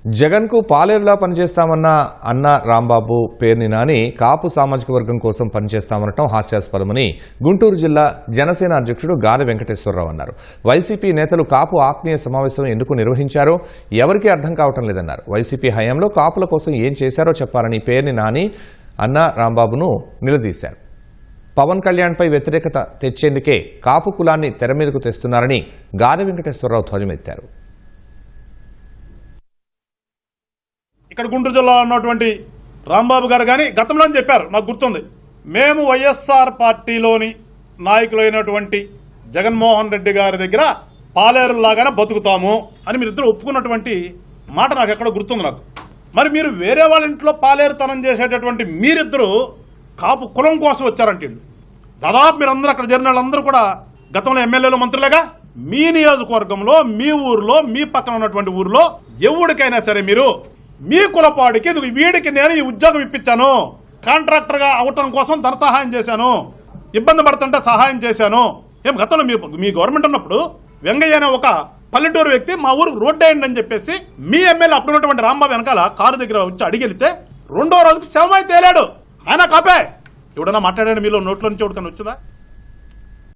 జగన్కు పాలేరులా పనిచేస్తామన్న అన్న రాంబాబు పేర్ని నాని కాపు సామాజిక వర్గం కోసం పనిచేస్తామనటం హాస్యాస్పదమని గుంటూరు జిల్లా జనసేన అధ్యక్షుడు గాలి వెంకటేశ్వరరావు అన్నారు. వైసీపీ నేతలు కాపు ఆత్మీయ సమావేశం ఎందుకు నిర్వహించారో ఎవరికీ అర్థం కావటం లేదన్నారు. వైసీపీ హయాంలో కాపుల కోసం ఏం చేశారో చెప్పాలని పేర్ని నాని అన్న రాంబాబును నిలదీశారు. పవన్ కళ్యాణ్పై వ్యతిరేకత తెచ్చేందుకే కాపు కులాన్ని తెర మీదకు తెస్తున్నారని గాలి వెంకటేశ్వరరావు ధ్వజమెత్తారు. ఇక్కడ గుంటూరు జిల్లాలో ఉన్నటువంటి రాంబాబు గారు కానీ గతంలో చెప్పారు, నాకు గుర్తుంది, మేము వైఎస్ఆర్ పార్టీలోని నాయకులైనటువంటి జగన్మోహన్ రెడ్డి గారి దగ్గర పాలేరులాగానే బతుకుతాము అని మీరిద్దరు ఒప్పుకున్నటువంటి మాట నాకు ఎక్కడ గుర్తుంది నాకు. మరి మీరు వేరే వాళ్ళ ఇంట్లో పాలేరుతనం చేసేటటువంటి మీరిద్దరూ కాపు కులం కోసం వచ్చారంటే దాదాపు మీరందరూ అక్కడ జరిగిన వాళ్ళందరూ కూడా గతంలో ఎమ్మెల్యేలు మంత్రులేగా. మీ నియోజకవర్గంలో మీ ఊరిలో మీ పక్కన ఉన్నటువంటి ఊరిలో ఎవరికైనా సరే మీరు మీ కులపాడికి వీడికి నేను ఈ ఉద్యోగం ఇప్పించాను, కాంట్రాక్టర్గా అవటం కోసం ధన సహాయం చేశాను, ఇబ్బంది పడుతుంటే సహాయం చేశాను. ఏం గతంలో మీ గవర్నమెంట్ ఉన్నప్పుడు వెంగయ్య అనే ఒక పల్లెటూరు వ్యక్తి మా ఊరికి రోడ్డు వేయండి అని చెప్పేసి మీ ఎమ్మెల్యే అప్పుడు ఉన్నటువంటి రాంబాబు వెనకాల కారు దగ్గర వచ్చి అడిగెళ్తే 2వ రోజుకి శవమై తేలాడు. ఆయన కాపే ఎవడన్నా మాట్లాడాడు మీలో నోట్లో నుంచి ఎవరికైనా వచ్చిందా?